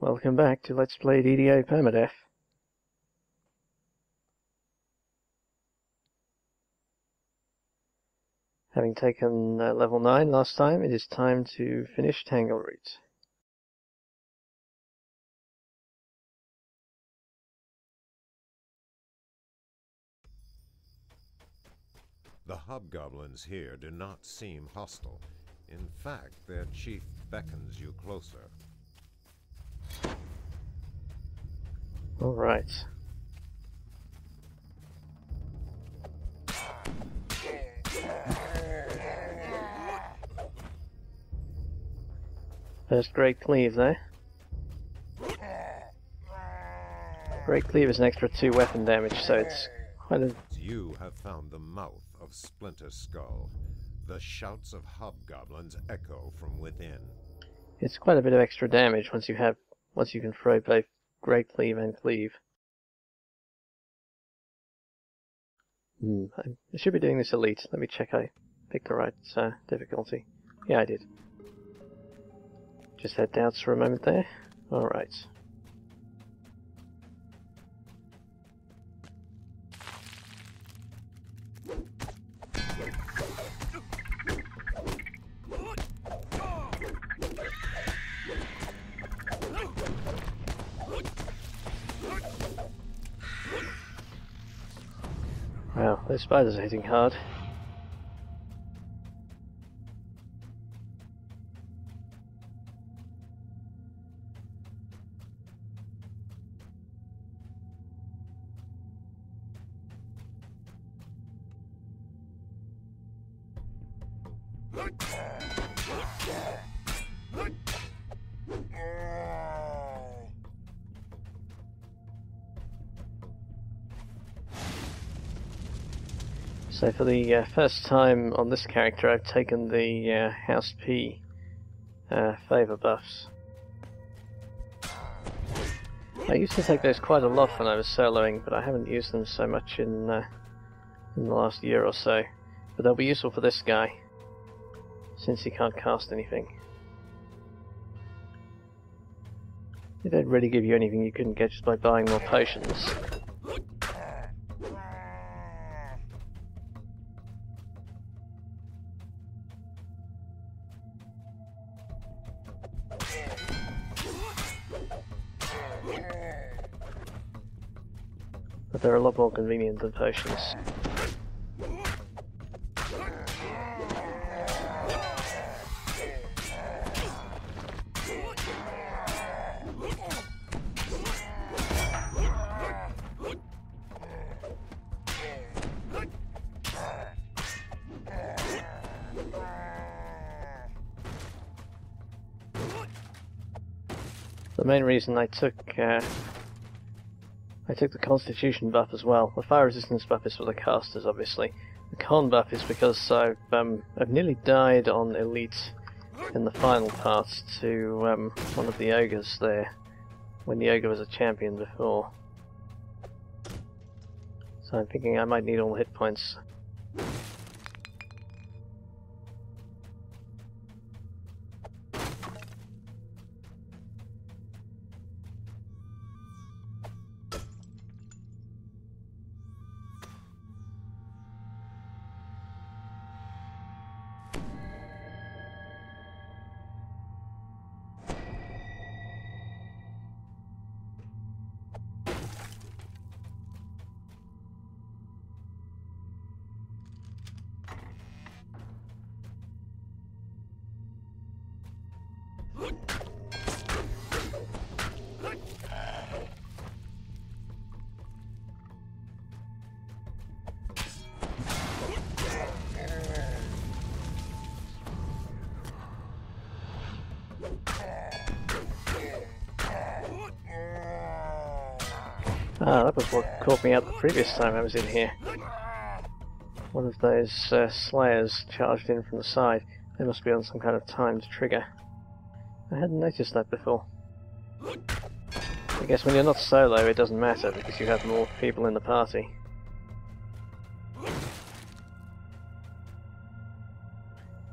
Welcome back to Let's Play DDO Permadeath. Having taken level 9 last time, it is time to finish Tangleroot. The hobgoblins here do not seem hostile. In fact, their chief beckons you closer. Alright. First Great Cleave there. Great Cleave is an extra 2 weapon damage, so it's quite a... You have found the mouth of Splinter Skull. The shouts of hobgoblins echo from within. It's quite a bit of extra damage once you can throw both Great Cleave and Cleave. I should be doing this Elite. Let me check I picked the right difficulty. Yeah, I did. Just had doubts for a moment there. Alright. Wow, those spiders are hitting hard. So for the first time on this character, I've taken the House P favour buffs. I used to take those quite a lot when I was soloing, but I haven't used them so much in the last year or so. But they'll be useful for this guy, since he can't cast anything. They don't really give you anything you couldn't get just by buying more potions. But they're a lot more convenient than potions. The main reason I took the Constitution buff as well. The fire resistance buff is for the casters, obviously. The con buff is because I've nearly died on Elite in the final part to one of the ogres there, when the ogre was a champion before. So I'm thinking I might need all the hit points. Ah, that was what caught me out the previous time I was in here. One of those slayers charged in from the side. They must be on some kind of timed trigger. I hadn't noticed that before. I guess when you're not solo it doesn't matter because you have more people in the party.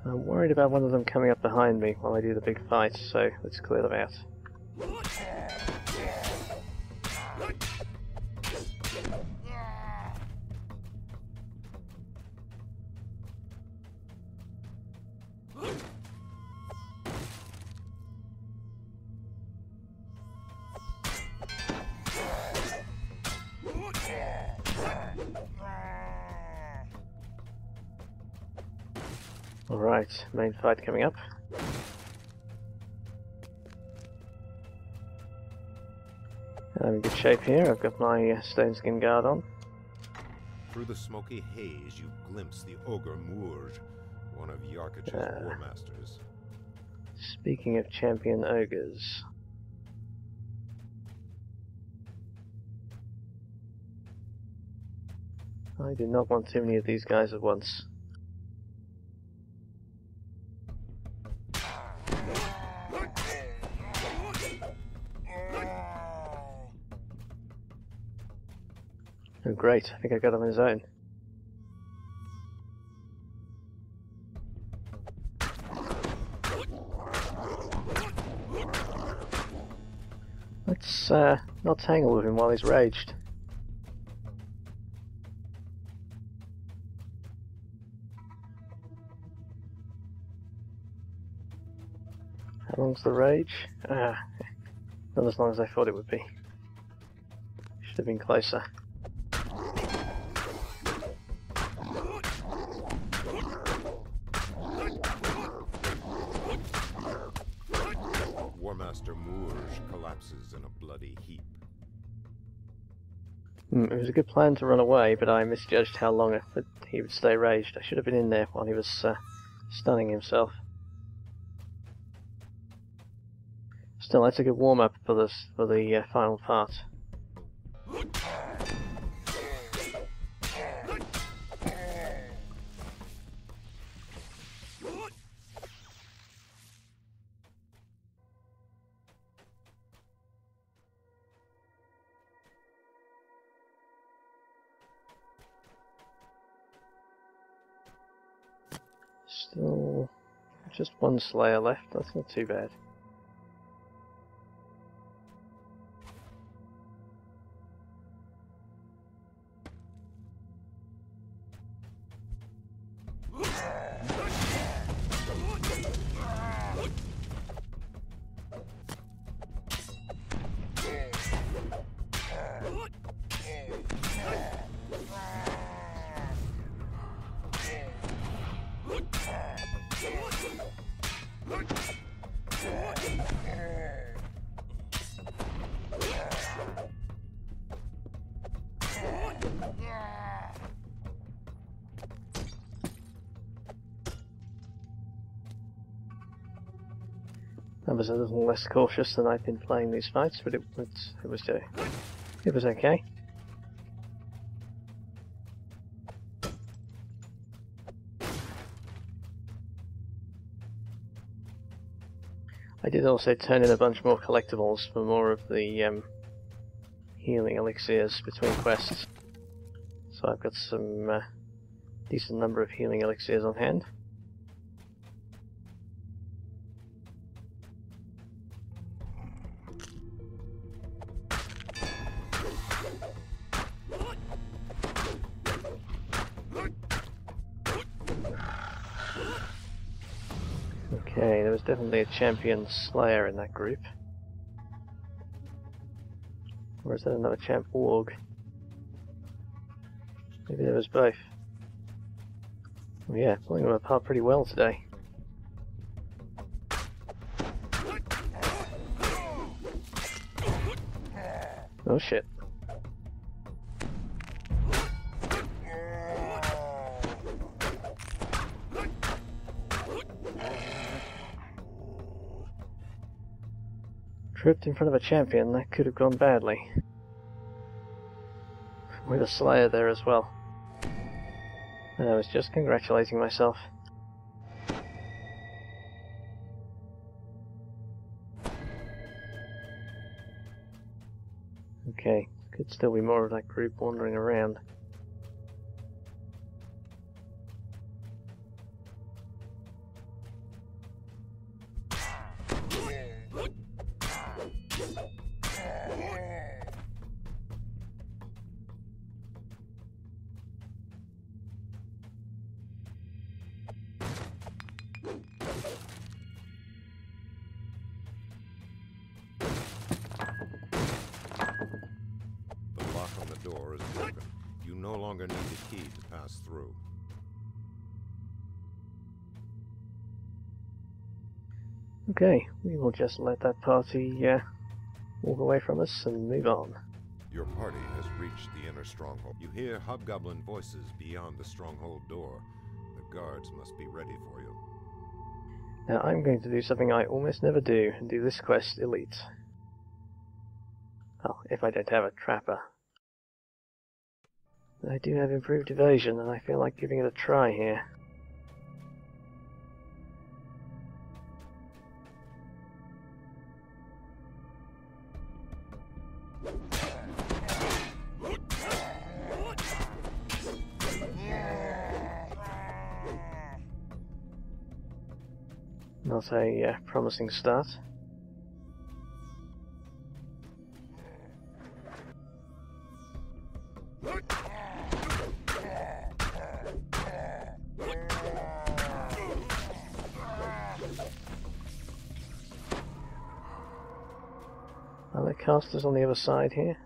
I'm worried about one of them coming up behind me while I do the big fight, so let's clear them out. Alright, main fight coming up. I'm in good shape here. I've got my stone skin guard on. Through the smoky haze, you glimpse the ogre Moorge, one of Yarkuch's war masters. Speaking of champion ogres, I do not want too many of these guys at once. Oh great, I think I got him on his own. Let's not tangle with him while he's raged. How long's the rage? Not as long as I thought it would be. Should have been closer. Warmaster Moorge collapses in a bloody heap. It was a good plan to run away, but I misjudged how long he would stay raged. I should have been in there while he was stunning himself. Still, that's a good warm-up for the final part. Still just one Slayer left, that's not too bad. I was a little less cautious than I've been playing these fights, but it was okay. I did also turn in a bunch more collectibles for more of the healing elixirs between quests. So I've got some decent number of healing elixirs on hand. Okay, there was definitely a champion Slayer in that group. Or is that another champ Org? Maybe there was both. Oh yeah, pulling them apart pretty well today. Oh shit. Tripped in front of a champion, that could have gone badly. With a Slayer there as well. And I was just congratulating myself. Okay, could still be more of that group wandering around. door is broken. You no longer need the key to pass through. Okay, we will just let that party walk away from us and move on. Your party has reached the inner stronghold. You hear hobgoblin voices beyond the stronghold door. The guards must be ready for you. Now I'm going to do something I almost never do, and do this quest elite. Oh, if I don't have a trapper. I do have improved evasion, and I feel like giving it a try here. Not a promising start. Are there casters on the other side here?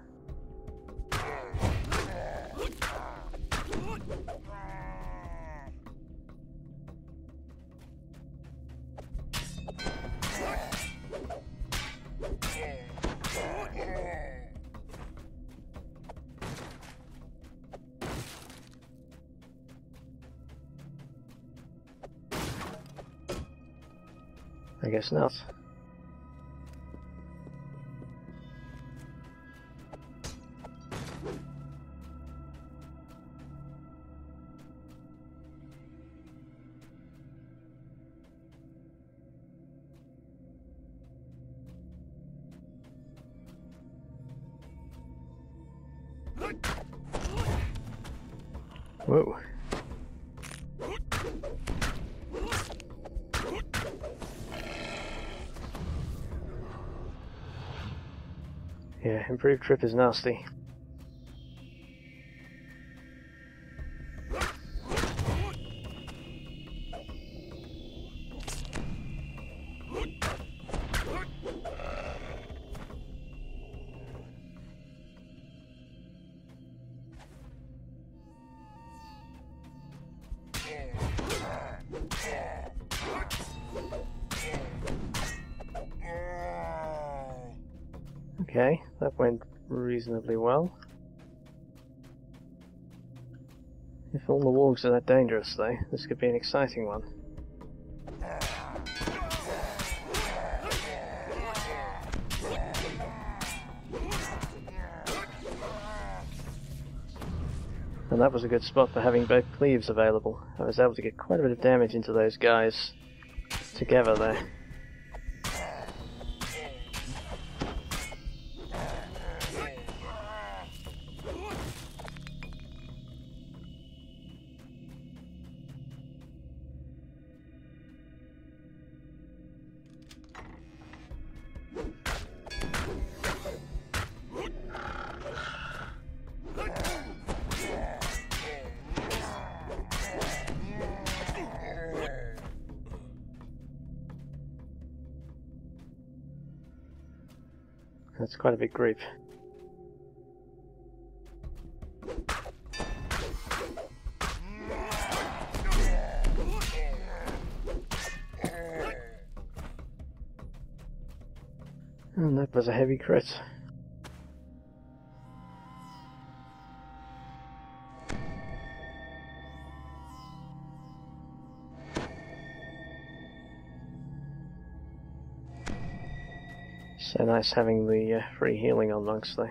I guess not. Whoa. Yeah, improved trip is nasty. Okay, that went reasonably well. If all the wargs are that dangerous though, this could be an exciting one. And that was a good spot for having both cleaves available. I was able to get quite a bit of damage into those guys together there. That's quite a big group. And that was a heavy crit. So nice having the free healing on monks though.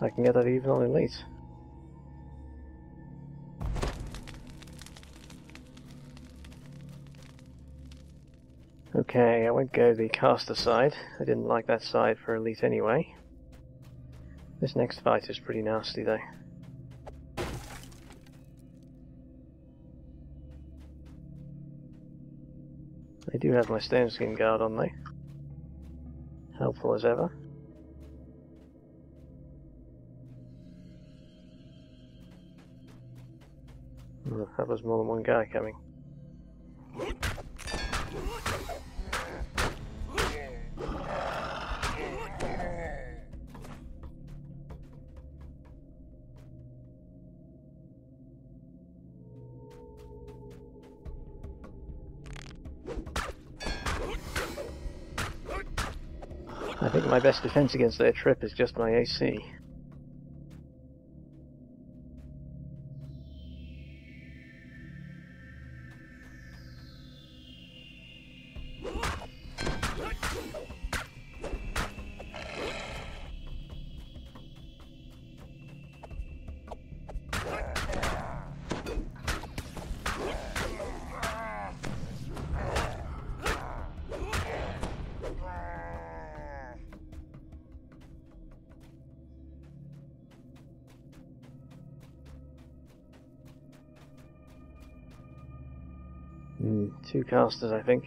I can get that even on Elite. Okay, I won't go the caster side. I didn't like that side for Elite anyway. This next fight is pretty nasty though. I do have my stone skin guard on though. Helpful as ever. That was more than one guy coming. I think my best defense against their trip is just my AC. Two casters, I think.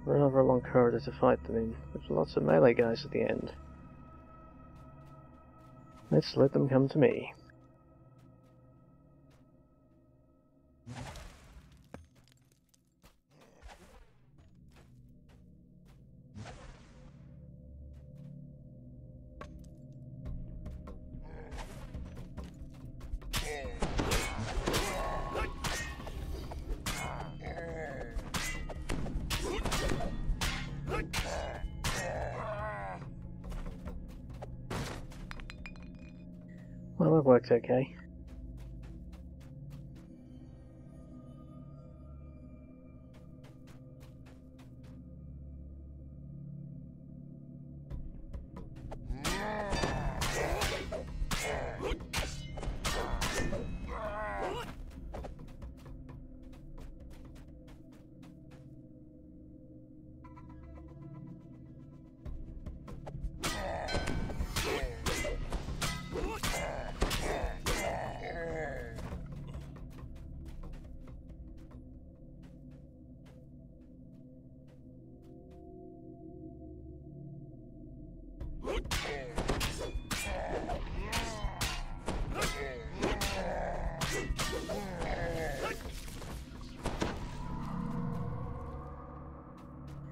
Rather a long corridor to fight them in, with lots of melee guys at the end. Let's let them come to me. Well, that worked okay.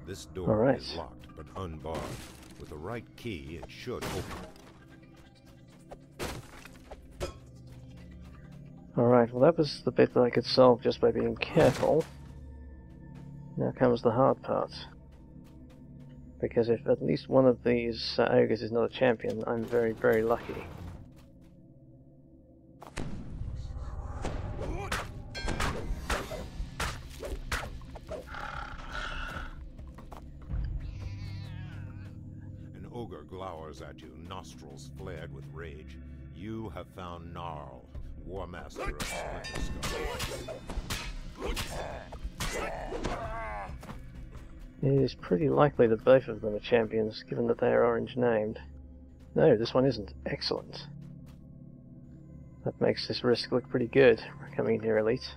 This door is locked but unbarred. With the right key, it should open. Alright, well that was the bit that I could solve just by being careful. Now comes the hard part. Because if at least one of these ogres is not a champion, I'm very, very lucky. An ogre glowers at you, nostrils flared with rage. You have found Gnarl, War Master of Splinter Skull. It is pretty likely that both of them are champions, given that they are orange named. No, this one isn't. Excellent. That makes this risk look pretty good, coming in here Elite.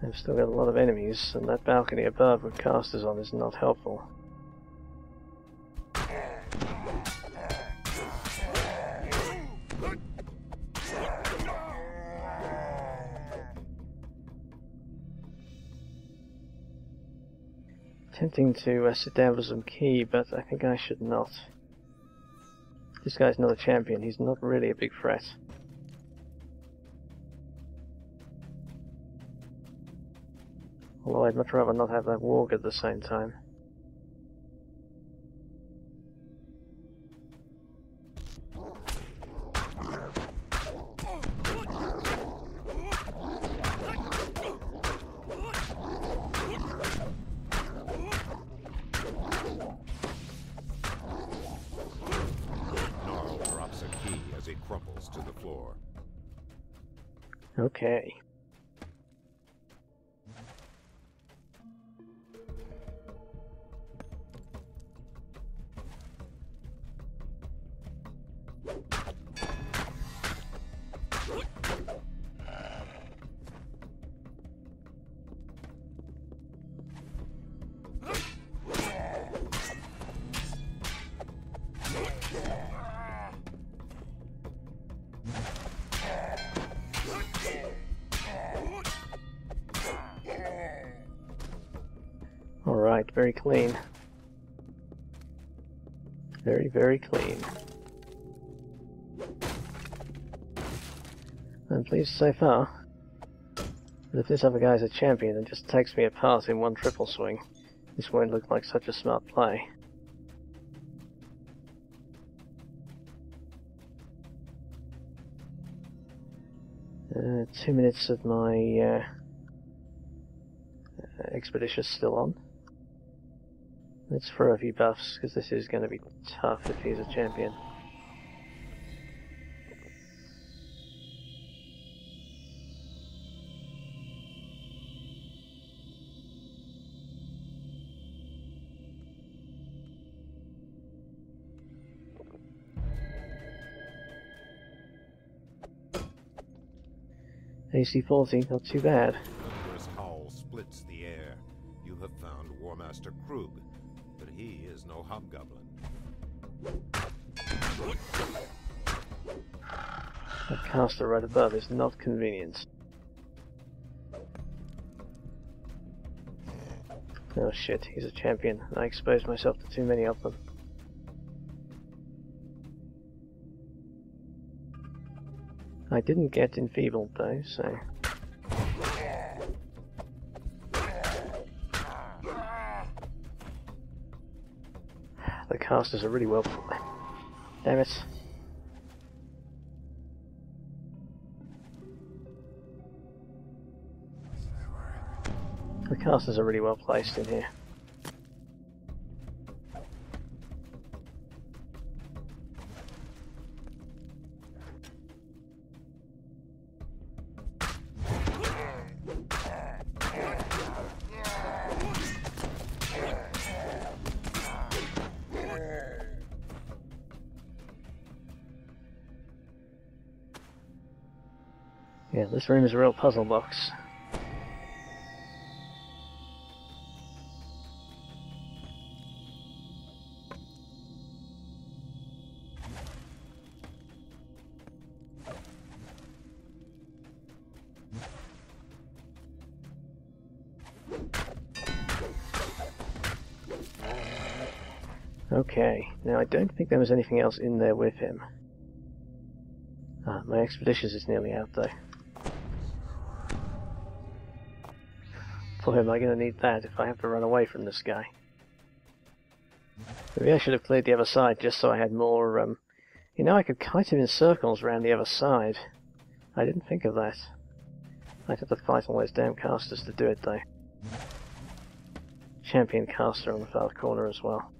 I've still got a lot of enemies, and that balcony above with casters on is not helpful. Tempting to sit down for some key, but I think I should not. This guy's not a champion, he's not really a big threat. Although I'd much rather not have that warg at the same time. Okay. Alright, very clean. Very, very clean. I'm pleased so far. But if this other guy's a champion and just takes me apart in one triple swing, this won't look like such a smart play. Uh, 2 minutes of my expedition still on. Let's throw a few buffs, because this is going to be tough if he's a champion. AC 40, not too bad. Thunderous howl splits the air. You have found War Master Krug, but he is no hobgoblin. That caster right above is not convenient. Oh shit, he's a champion. I exposed myself to too many of them. I didn't get enfeebled though, so... The casters are really well... Damn it. The casters are really well placed in here. Yeah, this room is a real puzzle box. Okay, now I don't think there was anything else in there with him. Ah, my expeditions is nearly out though. Boy, am I going to need that if I have to run away from this guy. Maybe I should have cleared the other side just so I had more, You know, I could kite him in circles around the other side. I didn't think of that. I'd have to fight all those damn casters to do it though. Champion caster on the far corner as well.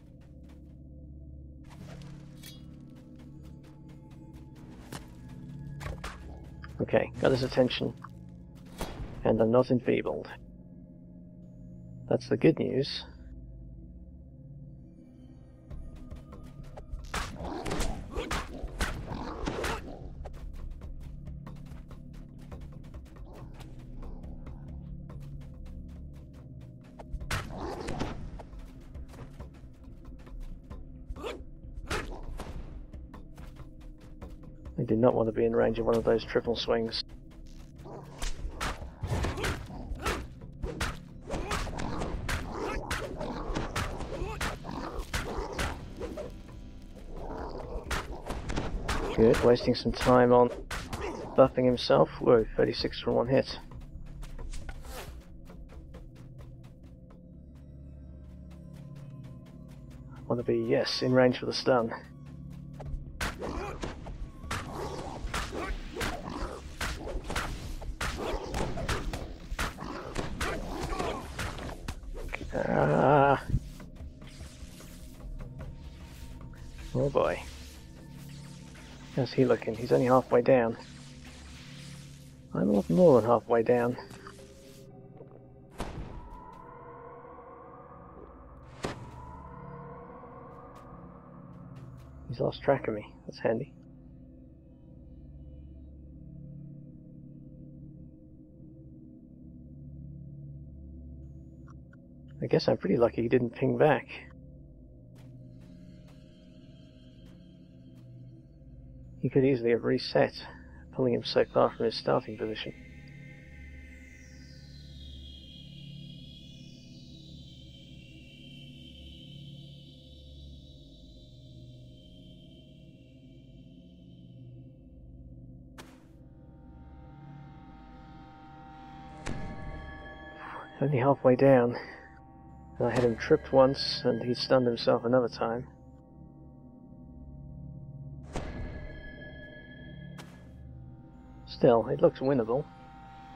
Okay, got his attention. And I'm not enfeebled. That's the good news. I do not want to be in range of one of those triple swings. Good, wasting some time on buffing himself. Whoa, 36 from one hit. I want to be, yes, in range for the stun. Ah. Oh boy. How's he looking? He's only halfway down. I'm a lot more than halfway down. He's lost track of me. That's handy. I guess I'm pretty lucky he didn't ping back. He could easily have reset, pulling him so far from his starting position. Only halfway down, and I had him tripped once, and he stunned himself another time. Still, it looks winnable.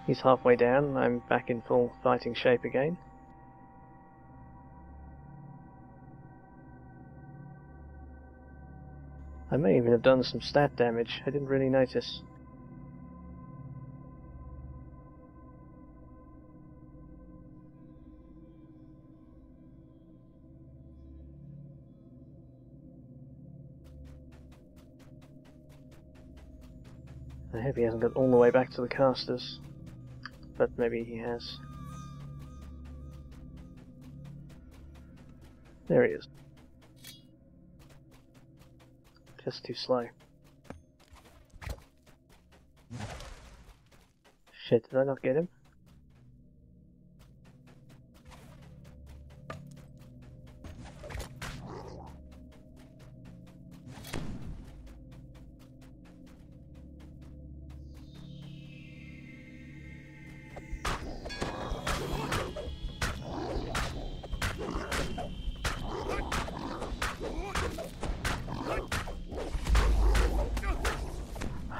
He's halfway down, I'm back in full fighting shape again. I may even have done some stat damage, I didn't really notice. I hope he hasn't got all the way back to the casters, but maybe he has. There he is. Just too slow. Shit, did I not get him?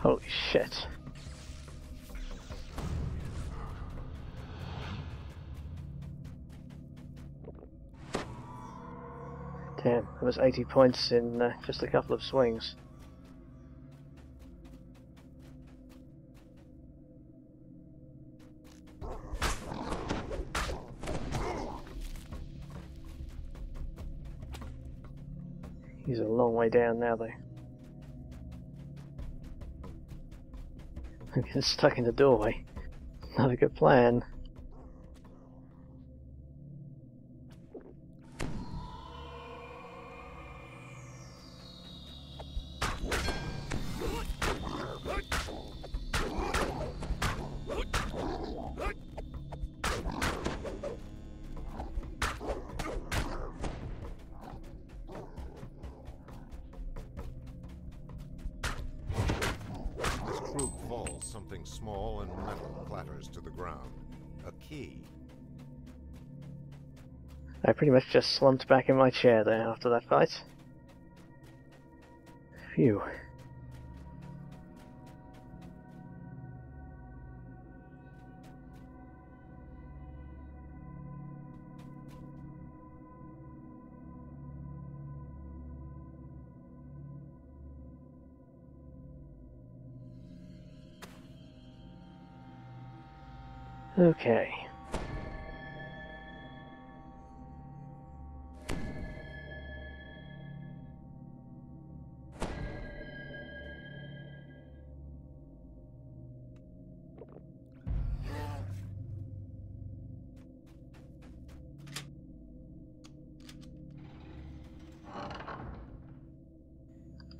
Holy shit. Damn, that was 80 points in just a couple of swings. He's a long way down now though. I'm getting stuck in the doorway. Not a good plan. Falls, something small and metal clatters to the ground. A key. I pretty much just slumped back in my chair there after that fight. Phew. Okay.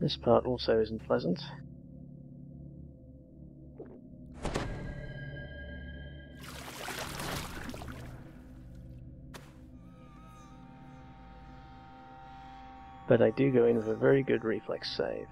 This part also isn't pleasant. But I do go in with a very good reflex save.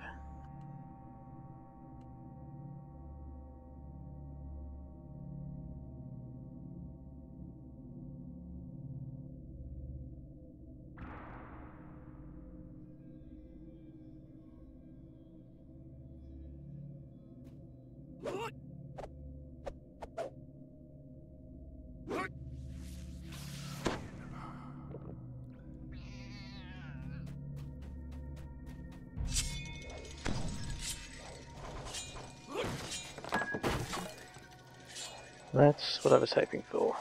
That's what I was hoping for.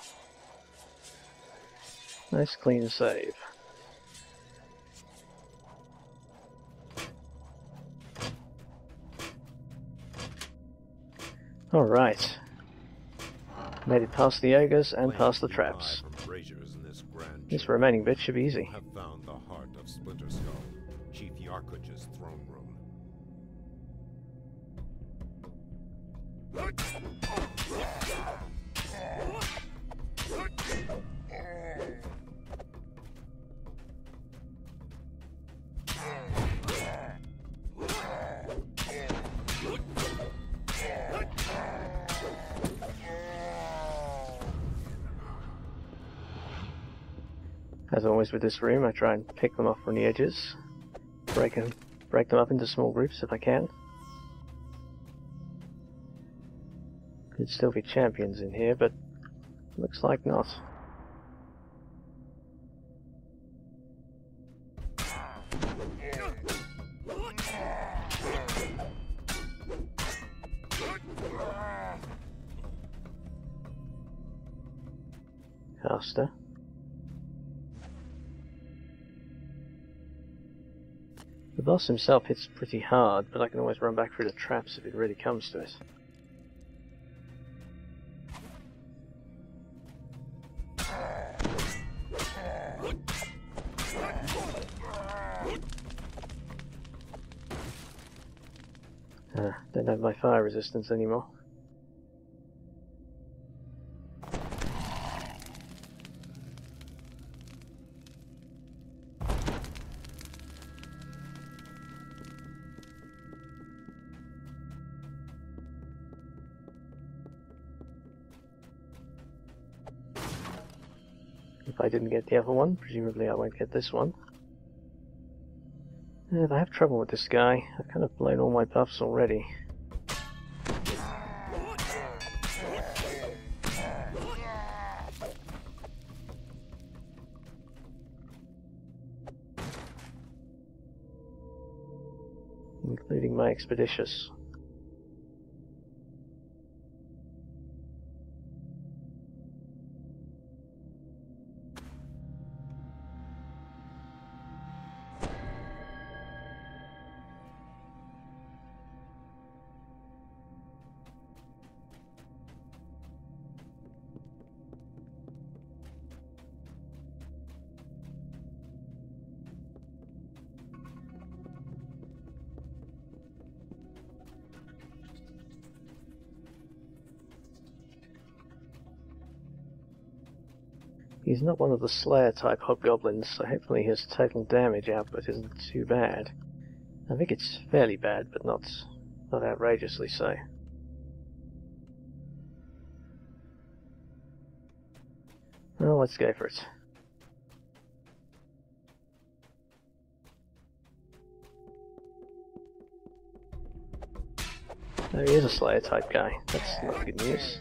Nice clean save. Alright. Made it past the ogres and past the traps. This remaining bit should be easy. Have found the heart of Splinter Skull, Chief Yarkuch's throne room. As always with this room, I try and pick them off from the edges, break them up into small groups if I can. Could still be champions in here, but looks like not. Caster. The boss himself hits pretty hard, but I can always run back through the traps if it really comes to it. Don't have my fire resistance anymore. If I didn't get the other one, presumably I won't get this one. If I have trouble with this guy, I've kind of blown all my buffs already. Including my expeditious. He's not one of the Slayer type hobgoblins, so hopefully his total damage output isn't too bad. I think it's fairly bad, but not outrageously so. Well, let's go for it. Oh, he is a Slayer type guy. That's not good news.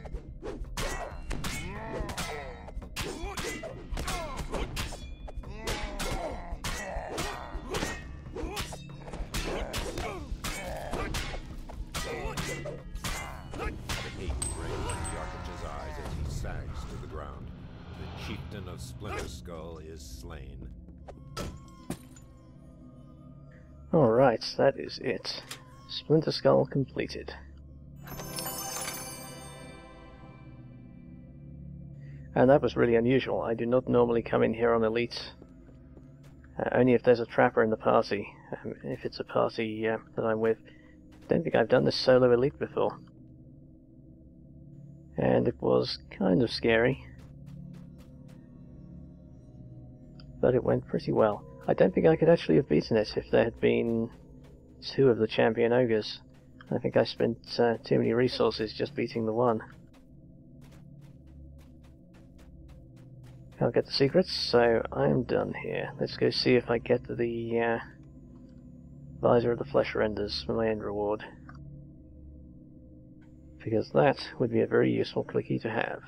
Chieftain of Splinter Skull is slain. Alright, that is it. Splinter Skull completed. And that was really unusual. I do not normally come in here on Elite. Only if there's a trapper in the party. If it's a party that I'm with. I don't think I've done this solo Elite before. And it was kind of scary. But it went pretty well. I don't think I could actually have beaten it if there had been two of the champion ogres. I think I spent too many resources just beating the one. Can't get the secrets, so I'm done here. Let's go see if I get the Visor of the Flesh Renders for my end reward. Because that would be a very useful clicky to have.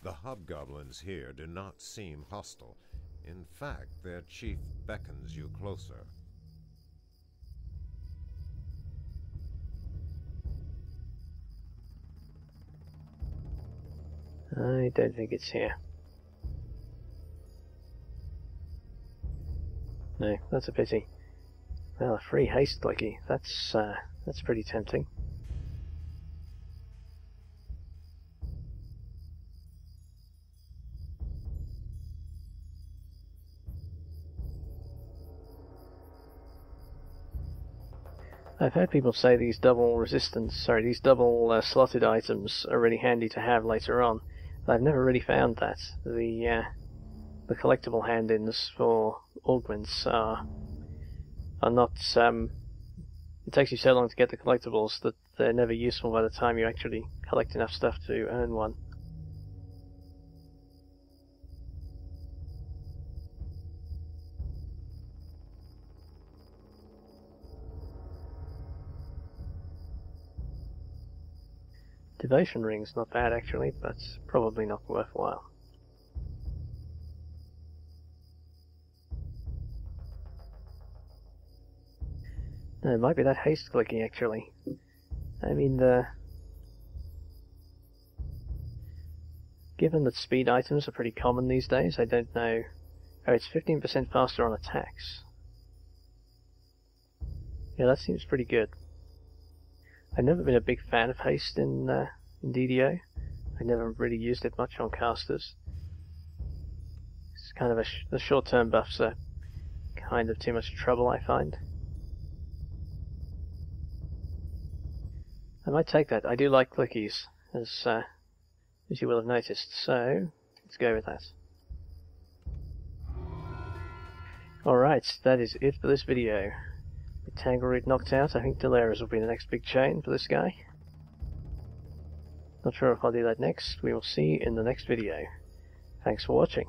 The hobgoblins here do not seem hostile. In fact, their chief beckons you closer. I don't think it's here. No, that's a pity. Well, a free haste clicky. That's pretty tempting. I've heard people say these double slotted items are really handy to have later on, but I've never really found that. The collectible hand-ins for augments are not, it takes you so long to get the collectibles that they're never useful by the time you actually collect enough stuff to earn one. Devotion ring's not bad actually, but probably not worthwhile. No, it might be that haste clicking actually. I mean, given that speed items are pretty common these days, I don't know. Oh, it's 15% faster on attacks. Yeah, that seems pretty good. I've never been a big fan of haste in DDO. I never really used it much on casters. It's kind of the short-term buffs are kind of too much trouble, I find. I might take that. I do like clickies, as you will have noticed, so let's go with that. Alright, that is it for this video. With Tangleroot knocked out, I think Delaris will be the next big chain for this guy. Not sure if I'll do that next. We will see in the next video. Thanks for watching.